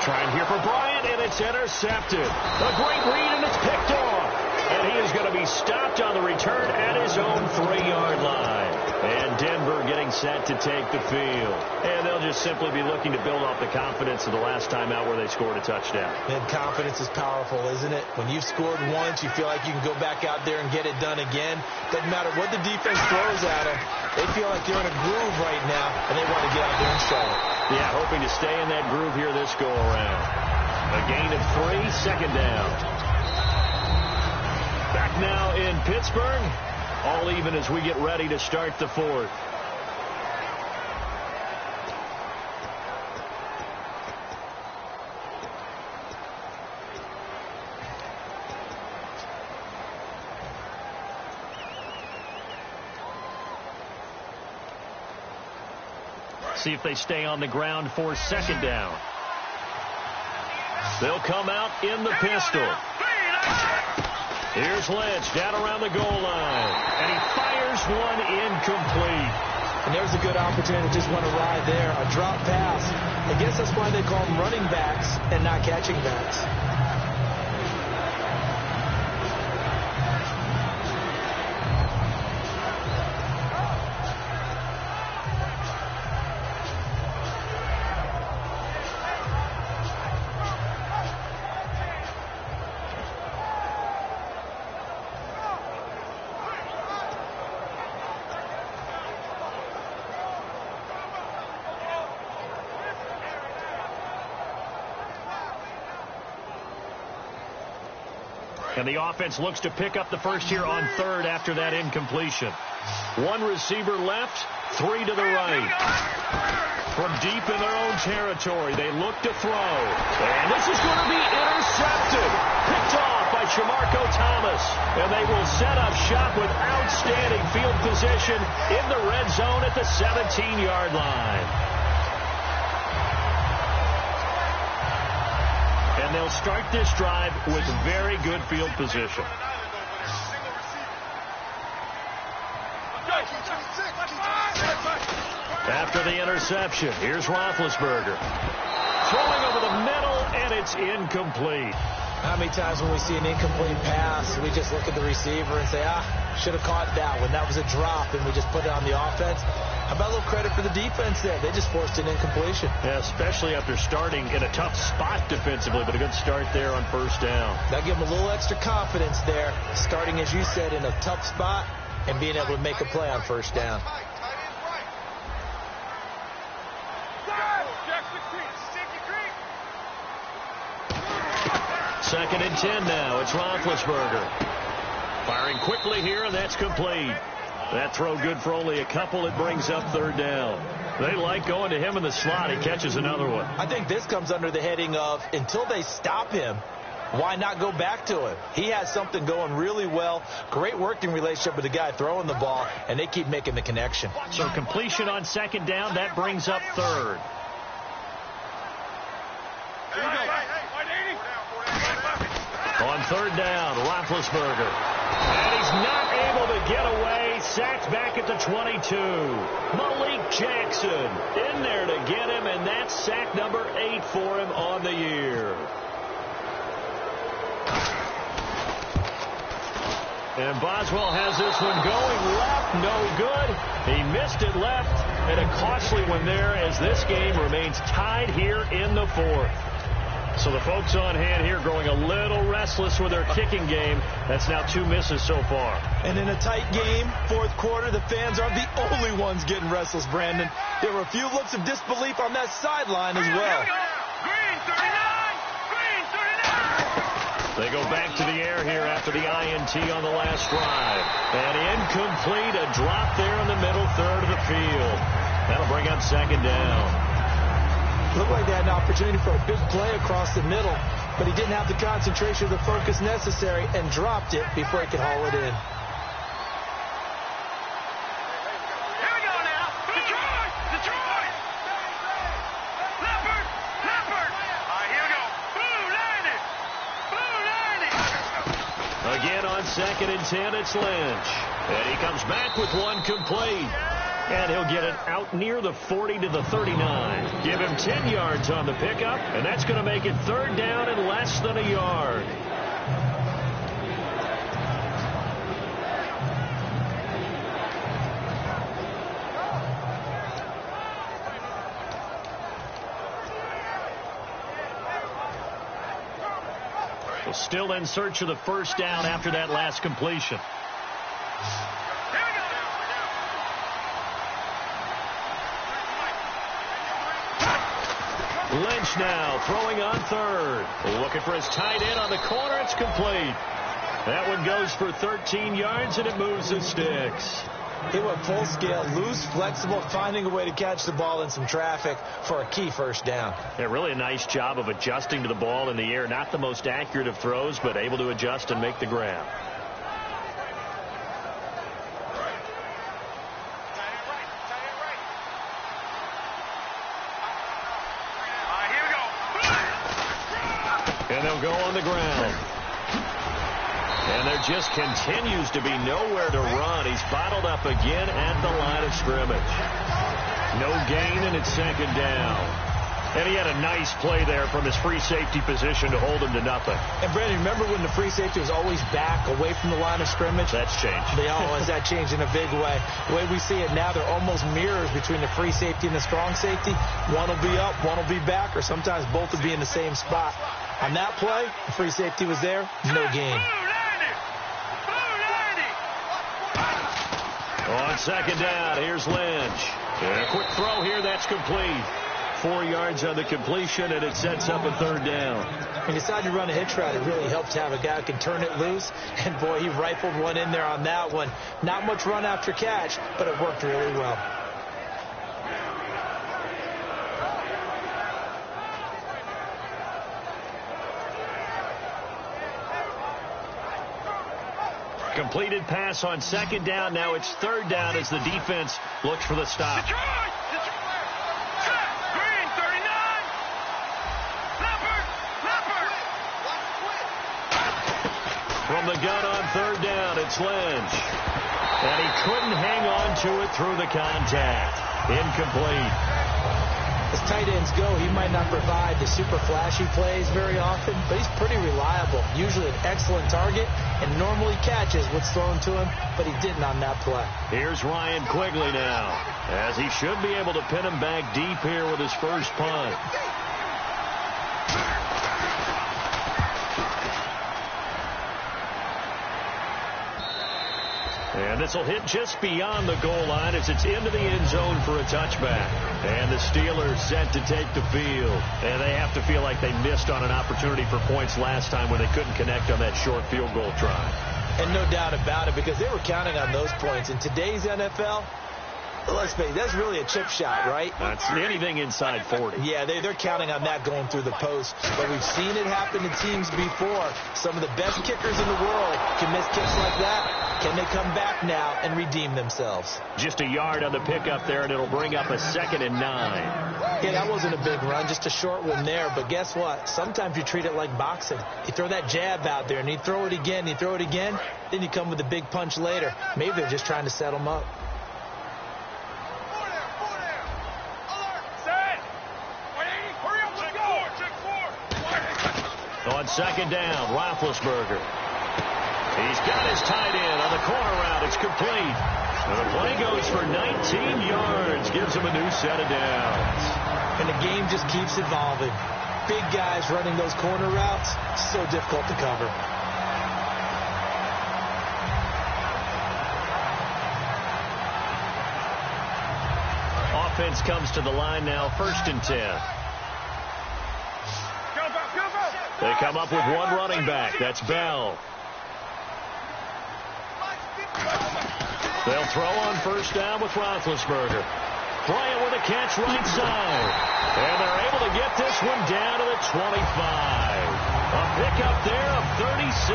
[SPEAKER 2] Trying here for Bryant, and it's intercepted. A great read, and it's picked off. And he is going to be stopped on the return at his own 3-yard line. And Denver getting set to take the field. And they'll just simply be looking to build off the confidence of the last time out where they scored a touchdown.
[SPEAKER 3] And confidence is powerful, isn't it? When you've scored once, you feel like you can go back out there and get it done again. Doesn't matter what the defense throws at them. They feel like they're in a groove right now, and they want to get out there and show it.
[SPEAKER 2] Yeah, hoping to stay in that groove here this go-around. A gain of 3, 2nd down. Back now in Pittsburgh. All even as we get ready to start the 4th. See if they stay on the ground for 2nd down. They'll come out in the pistol. Here's Lynch down around the goal line. And he fires one incomplete.
[SPEAKER 3] And there's a good opportunity to just want to ride there. A drop pass. I guess that's why they call them running backs and not catching backs.
[SPEAKER 2] And the offense looks to pick up the first here on third after that incompletion. One receiver left, three to the right. From deep in their own territory, they look to throw. And this is going to be intercepted. Picked off by Shamarko Thomas. And they will set up shop with outstanding field position in the red zone at the 17-yard line. And they'll start this drive with very good field position. After the interception, here's Roethlisberger. Throwing over the middle, and it's incomplete.
[SPEAKER 3] How many times when we see an incomplete pass, we just look at the receiver and say, should have caught that one. That was a drop, and we just put it on the offense. How about a little credit for the defense there? They just forced an incompletion.
[SPEAKER 2] Yeah, especially after starting in a tough spot defensively, but a good start there on first down.
[SPEAKER 3] That gave them a little extra confidence there, starting, as you said, in a tough spot and being able to make a play on first down.
[SPEAKER 2] Second and 10 now. It's Roethlisberger. Firing quickly here, and that's complete. That throw good for only a couple. It brings up third down. They like going to him in the slot. He catches another one.
[SPEAKER 3] I think this comes under the heading of, until they stop him, why not go back to him? He has something going really well. Great working relationship with the guy throwing the ball, and they keep making the connection.
[SPEAKER 2] So completion on second down. That brings up third. On third down, Roethlisberger. And he's not able to get away. Sacked back at the 22. Malik Jackson in there to get him, and that's sack number 8 for him on the year. And Boswell has this one going left, no good. He missed it left, and a costly one there as this game remains tied here in the fourth. So the folks on hand here growing a little restless with their kicking game. That's now 2 misses so far.
[SPEAKER 3] And in a tight game, fourth quarter, the fans aren't the only ones getting restless, Brandon. There were a few looks of disbelief on that sideline as well.
[SPEAKER 4] Green 39!
[SPEAKER 2] They go back to the air here after the INT on the last drive. And incomplete, a drop there in the middle third of the field. That'll bring up second down.
[SPEAKER 3] Looked like they had an opportunity for a big play across the middle, but he didn't have the concentration or the focus necessary and dropped it before he could haul it in.
[SPEAKER 4] Here we go now. Detroit! Detroit! Leopard! Leopard! All right, here we go. Blue 90! Blue 90!
[SPEAKER 2] Again on second and 10, it's Lynch. And he comes back with one complete. And he'll get it out near the 40 to the 39. Give him 10 yards on the pickup, and that's going to make it third down and less than a yard. So still in search of the first down after that last completion. Lynch now throwing on third. Looking for his tight end on the corner. It's complete. That one goes for 13 yards, and it moves the sticks.
[SPEAKER 3] He went full scale, loose, flexible, finding a way to catch the ball in some traffic for a key first down.
[SPEAKER 2] Yeah, really a nice job of adjusting to the ball in the air. Not the most accurate of throws, but able to adjust and make the grab. And they'll go on the ground. And there just continues to be nowhere to run. He's bottled up again at the line of scrimmage. No gain, and it's second down. And he had a nice play there from his free safety position to hold him to nothing.
[SPEAKER 3] And, Brandon, remember when the free safety was always back away from the line of scrimmage?
[SPEAKER 2] That's changed.
[SPEAKER 3] They always that changed in a big way. The way we see it now, they're almost mirrors between the free safety and the strong safety. One will be up, one will be back, or sometimes both will be in the same spot. On that play, the free safety was there, no gain.
[SPEAKER 2] On second down, here's Lynch. And a quick throw here, that's complete. 4 yards on the completion, and it sets up a third down.
[SPEAKER 3] When you decide to run a hitch route, it really helps to have a guy who can turn it loose. And, boy, he rifled one in there on that one. Not much run after catch, but it worked really well.
[SPEAKER 2] Completed pass on second down. Now it's third down as the defense looks for the stop. From the gun on third down, it's Lynch. And he couldn't hang on to it through the contact. Incomplete.
[SPEAKER 3] As tight ends go, he might not provide the super flashy plays very often, but he's pretty reliable. Usually an excellent target and normally catches what's thrown to him, but he didn't on that play.
[SPEAKER 2] Here's Ryan Quigley now, as he should be able to pin him back deep here with his first punt. And this will hit just beyond the goal line as it's into the end zone for a touchback. And the Steelers set to take the field. And they have to feel like they missed on an opportunity for points last time when they couldn't connect on that short field goal try.
[SPEAKER 3] And no doubt about it, because they were counting on those points. In today's NFL, let's face it, that's really a chip shot, right?
[SPEAKER 2] That's anything inside 40.
[SPEAKER 3] Yeah, they're counting on that going through the post. But we've seen it happen to teams before. Some of the best kickers in the world can miss kicks like that. Can they come back now and redeem themselves?
[SPEAKER 2] Just a yard on the pickup there, and it'll bring up a 2nd and 9.
[SPEAKER 3] Yeah, that wasn't a big run, just a short one there. But guess what? Sometimes you treat it like boxing. You throw that jab out there, and you throw it again, you throw it again, then you come with a big punch later. Maybe they're just trying to set them up.
[SPEAKER 2] On second down, Roethlisberger. He's got his tight end on the corner route. It's complete. And the play goes for 19 yards. Gives him a new set of downs.
[SPEAKER 3] And the game just keeps evolving. Big guys running those corner routes, so difficult to cover.
[SPEAKER 2] Offense comes to the line now, 1st and 10. They come up with one running back. That's Bell. They'll throw on first down with Roethlisberger. Bryant with a catch right side. And they're able to get this one down to the 25. A pickup there of 36.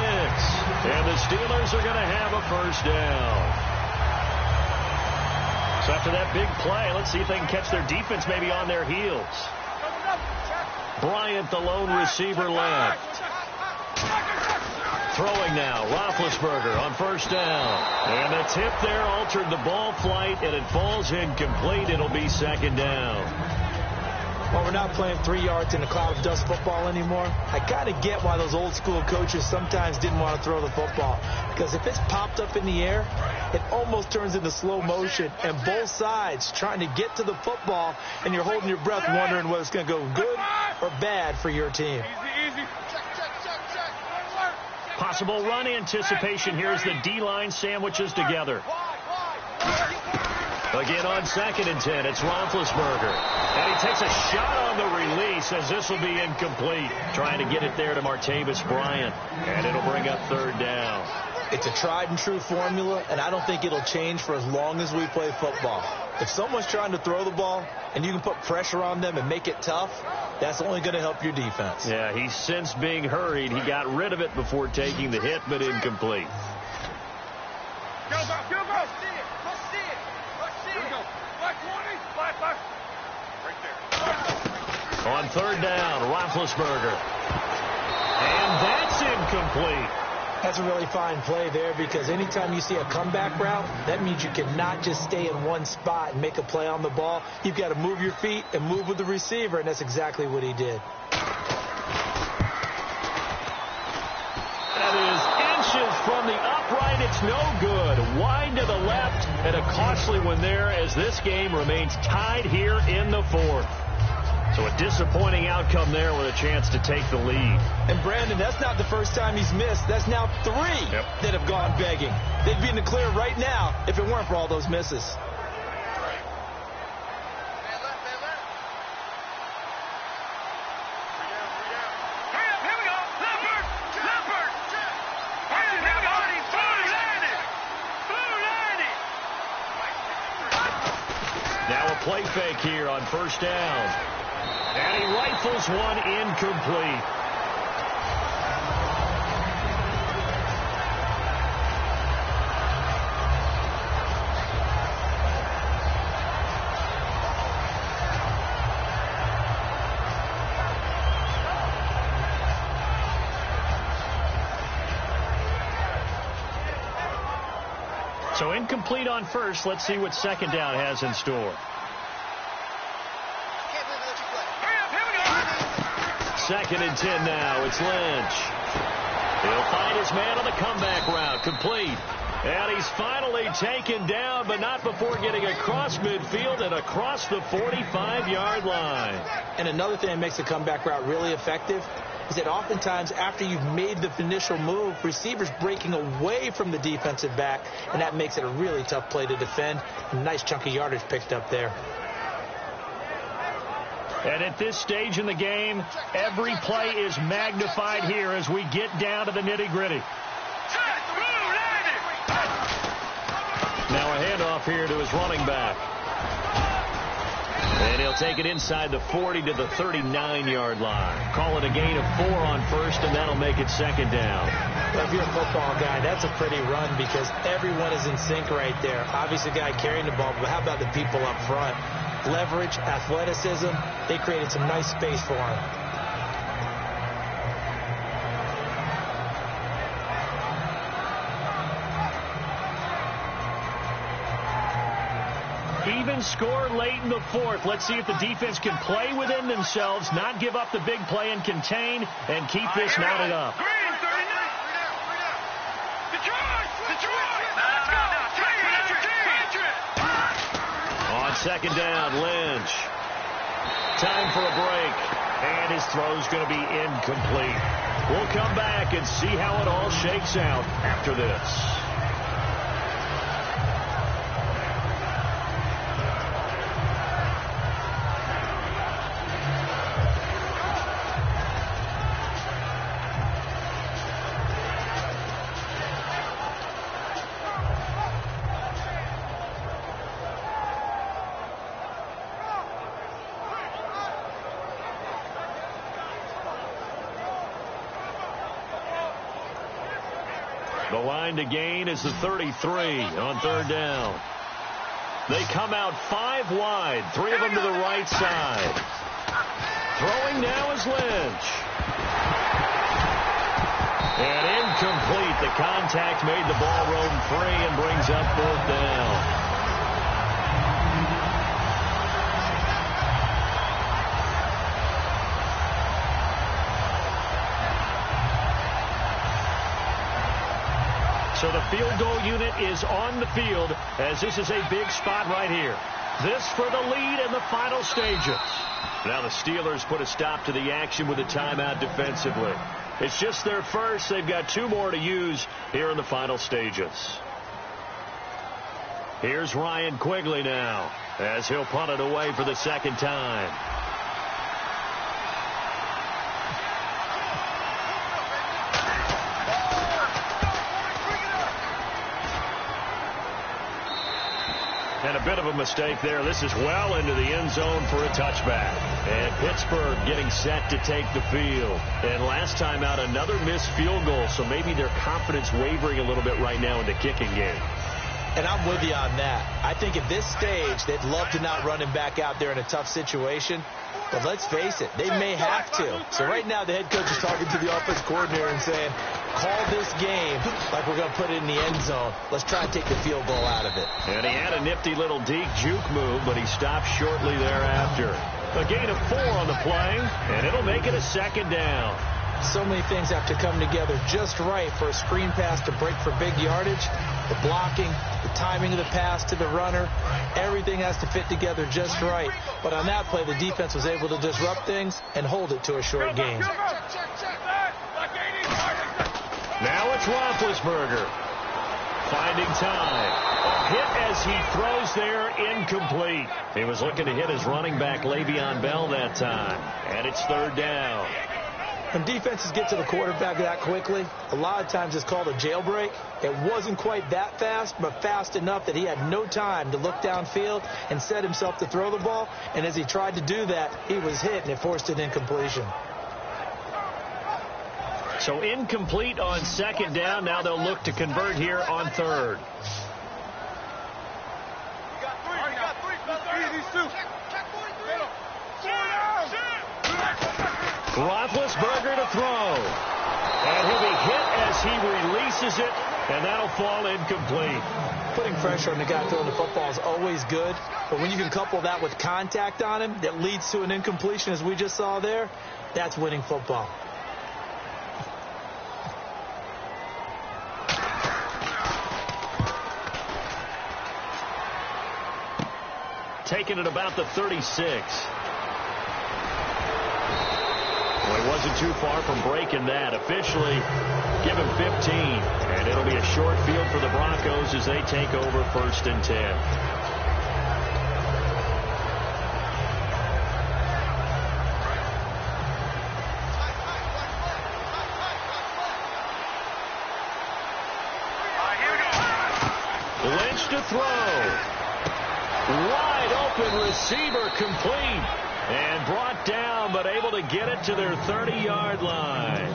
[SPEAKER 2] And the Steelers are going to have a first down. So after that big play, let's see if they can catch their defense maybe on their heels. Bryant, the lone receiver, left. Throwing now, Roethlisberger on first down. And the tip there altered the ball flight, and it falls incomplete. It'll be 2nd down.
[SPEAKER 3] Well, we're not playing 3 yards in a cloud of dust football anymore. I kind of get why those old school coaches sometimes didn't want to throw the football. Because if it's popped up in the air, it almost turns into slow motion. And both sides trying to get to the football, and you're holding your breath wondering whether it's going to go good or bad for your team.
[SPEAKER 2] Possible run anticipation here as the D-line sandwiches together. Again on 2nd and 10, it's Roethlisberger. And he takes a shot on the release as this will be incomplete. Trying to get it there to Martavis Bryant. And it'll bring up 3rd down.
[SPEAKER 3] It's a tried and true formula, and I don't think it'll change for as long as we play football. If someone's trying to throw the ball and you can put pressure on them and make it tough, that's only going to help your defense.
[SPEAKER 2] Yeah, he's since being hurried. He got rid of it before taking the hit, but incomplete.
[SPEAKER 4] Go, go, go, go. See it. Let's see it. Let's see it. Here we go. Black 20. Black. Right there.
[SPEAKER 2] On 3rd down, Roethlisberger. And that's incomplete.
[SPEAKER 3] That's a really fine play there, because anytime you see a comeback route, that means you cannot just stay in one spot and make a play on the ball. You've got to move your feet and move with the receiver, and that's exactly what he did.
[SPEAKER 2] That is inches from the upright. It's no good. Wide to the left, and a costly one there as this game remains tied here in the fourth. So a disappointing outcome there with a chance to take the lead.
[SPEAKER 3] And Brandon, that's not the first time he's missed. That's now 3 that have gone begging. They'd be in the clear right now if it weren't for all those misses.
[SPEAKER 2] Now a play fake here on first down. And he rifles one incomplete. So incomplete on first. Let's see what second down has in store. Second and 10 now. It's Lynch. He'll find his man on the comeback route. Complete. And he's finally taken down, but not before getting across midfield and across the 45-yard line.
[SPEAKER 3] And another thing that makes the comeback route really effective is that oftentimes after you've made the initial move, receivers breaking away from the defensive back, and that makes it a really tough play to defend. A nice chunk of yardage picked up there.
[SPEAKER 2] And at this stage in the game, every play is magnified here as we get down to the nitty-gritty. Now a handoff here to his running back. And he'll take it inside the 40 to the 39-yard line. Call it a gain of 4 on first, and that'll make it second down.
[SPEAKER 3] Well, if you're a football guy, that's a pretty run because everyone is in sync right there. Obviously, the guy carrying the ball, but how about the people up front? Leverage, athleticism, they created some nice space for him.
[SPEAKER 2] Even score late in the fourth. Let's see if the defense can play within themselves, not give up the big play and contain, and keep this knotted up. On second down, Lynch. Time for a break, and his throw's going to be incomplete. We'll come back and see how it all shakes out after this. The line to gain is the 33 on third down. They come out 5 wide, 3 of them to the right side. Throwing now is Lynch. And incomplete. The contact made the ball roam free and brings up fourth down. So the field goal unit is on the field as this is a big spot right here. This for the lead in the final stages. Now the Steelers put a stop to the action with a timeout defensively. It's just their first. They've got 2 more to use here in the final stages. Here's Ryan Quigley now as he'll punt it away for the second time. And a bit of a mistake there. This is well into the end zone for a touchback. And Pittsburgh getting set to take the field. And last time out, another missed field goal. So maybe their confidence wavering a little bit right now in the kicking game.
[SPEAKER 3] And I'm with you on that. I think at this stage, they'd love to not run him back out there in a tough situation. But let's face it, they may have to. So right now, the head coach is talking to the offense coordinator and saying, call this game like we're going to put it in the end zone. Let's try and take the field goal out of it.
[SPEAKER 2] And he had a nifty little deep juke move, but he stopped shortly thereafter. A gain of 4 on the play, and it'll make it a 2nd down.
[SPEAKER 3] So many things have to come together just right for a screen pass to break for big yardage. The blocking, the timing of the pass to the runner, everything has to fit together just right. But on that play, the defense was able to disrupt things and hold it to a short gain.
[SPEAKER 2] Now it's Roethlisberger finding time. A hit as he throws there, incomplete. He was looking to hit his running back Le'Veon Bell that time, and it's 3rd down.
[SPEAKER 3] When defenses get to the quarterback that quickly, a lot of times it's called a jailbreak. It wasn't quite that fast, but fast enough that he had no time to look downfield and set himself to throw the ball. And as he tried to do that, he was hit, and it forced an incompletion.
[SPEAKER 2] So incomplete on 2nd down. Now they'll look to convert here on 3rd. Roethlisberger to throw. And he'll be hit as he releases it, and that'll fall incomplete.
[SPEAKER 3] Putting pressure on the guy throwing the football is always good, but when you can couple that with contact on him that leads to an incompletion, as we just saw there, that's winning football.
[SPEAKER 2] Taking it about the 36. Well, he wasn't too far from breaking that. Officially, give him 15. And it'll be a short field for the Broncos as they take over 1st and 10. Lynch to throw. Wide open receiver, complete. And brought down, but able to get it to their 30-yard line.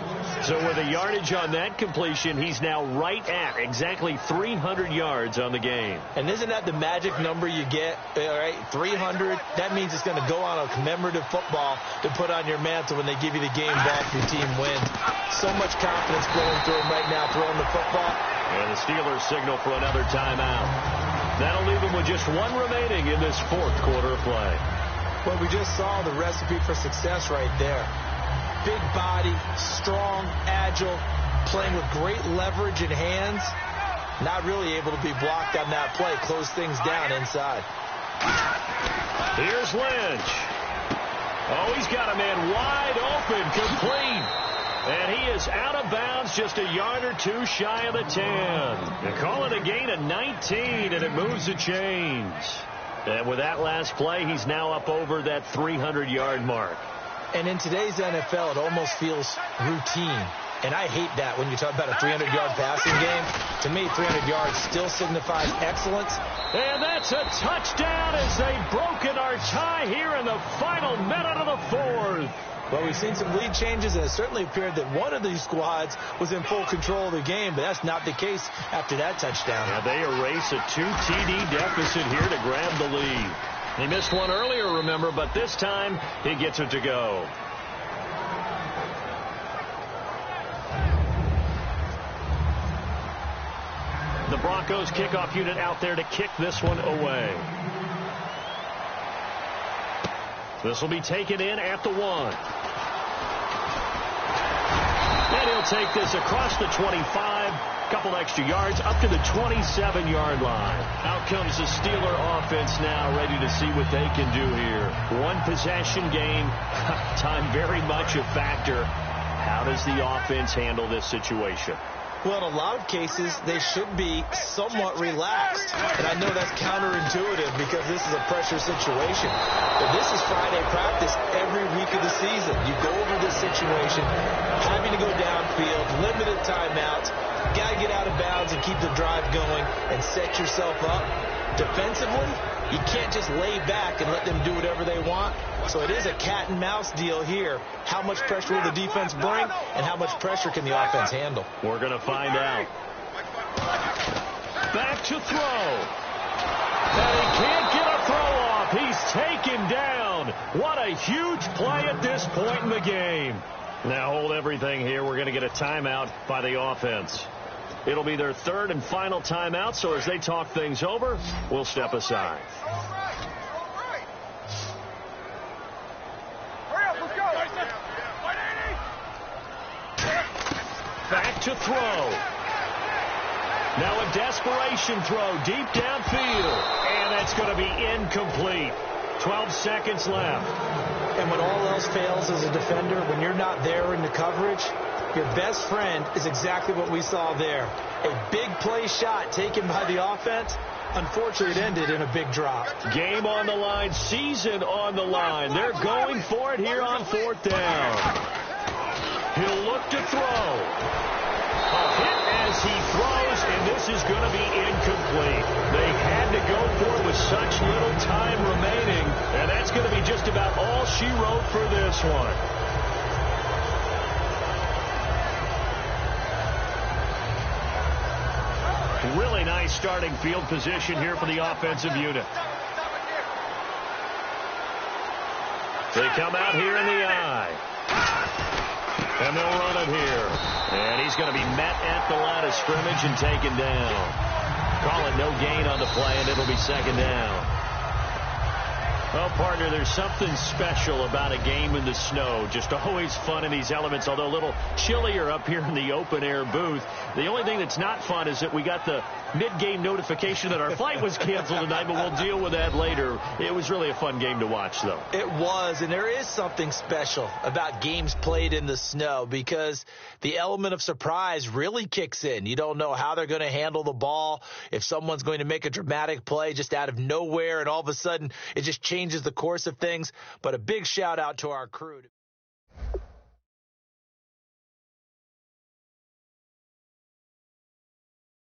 [SPEAKER 2] So with the yardage on that completion, he's now right at exactly 300 yards on the game.
[SPEAKER 3] And isn't that the magic number you get? All right, 300. That means it's going to go on a commemorative football to put on your mantle when they give you the game ball if your team wins. So much confidence flowing through him right now, throwing the football.
[SPEAKER 2] And the Steelers signal for another timeout. That'll leave them with just 1 remaining in this 4th quarter of play.
[SPEAKER 3] Well, we just saw the recipe for success right there. Big body, strong, agile, playing with great leverage in hands. Not really able to be blocked on that play. Close things down inside.
[SPEAKER 2] Here's Lynch. Oh, he's got a man wide open, complete. And he is out of bounds, just a yard or 2 shy of the 10. They call it a gain of 19, and it moves the chains. And with that last play, he's now up over that 300-yard mark.
[SPEAKER 3] And in today's NFL, it almost feels routine. And I hate that when you talk about a 300-yard passing game. To me, 300 yards still signifies excellence.
[SPEAKER 2] And that's a touchdown as they've broken our tie here in the final minute of the 4th.
[SPEAKER 3] Well, we've seen some lead changes, and it certainly appeared that one of these squads was in full control of the game, but that's not the case after that touchdown.
[SPEAKER 2] Yeah, they erase a 2 TD deficit here to grab the lead. He missed one earlier, remember, but this time he gets it to go. The Broncos kickoff unit out there to kick this one away. This will be taken in at the 1. And he'll take this across the 25, couple extra yards, up to the 27-yard line. Out comes the Steeler offense now, ready to see what they can do here. 1 possession game, time very much a factor. How does the offense handle this situation?
[SPEAKER 3] Well, in a lot of cases, they should be somewhat relaxed. And I know that's counterintuitive because this is a pressure situation. But this is Friday practice every week of the season. You go over this situation, having to go downfield, limited timeouts, got to get out of bounds and keep the drive going and set yourself up. Defensively, you can't just lay back and let them do whatever they want. So it is a cat and mouse deal here. How much pressure will the defense bring, and how much pressure can the offense handle?
[SPEAKER 2] We're going to find out. Back to throw. And he can't get a throw off. He's taken down. What a huge play at this point in the game. Now hold everything here. We're going to get a timeout by the offense. It'll be their third and final timeout, so as they talk things over, we'll step aside.
[SPEAKER 4] Hurry up, let's go.
[SPEAKER 2] Back to throw. Now a desperation throw deep downfield. And that's going to be incomplete. 12 seconds left.
[SPEAKER 3] And when all else fails as a defender, when you're not there in the coverage, your best friend is exactly what we saw there. A big play shot taken by the offense. Unfortunately, it ended in a big drop.
[SPEAKER 2] Game on the line, season on the line. They're going for it here on fourth down. He'll look to throw. A hit as he throws, and this is going to be incomplete. They had to go for it with such little time remaining, and that's going to be just about all she wrote for this one. Really nice starting field position here for the offensive unit. They come out here in the eye. And they'll run it here. And he's going to be met at the line of scrimmage and taken down. Call it no gain on the play, and it'll be second down. Well, partner, there's something special about a game in the snow. Just always fun in these elements, although a little chillier up here in the open-air booth. The only thing that's not fun is that we got the mid-game notification that our flight was canceled tonight, but we'll deal with that later. It was really a fun game to watch, though.
[SPEAKER 3] It was, and there is something special about games played in the snow because the element of surprise really kicks in. You don't know how they're going to handle the ball, if someone's going to make a dramatic play just out of nowhere, and all of a sudden it just changes the course of things. But a big shout out to our crew.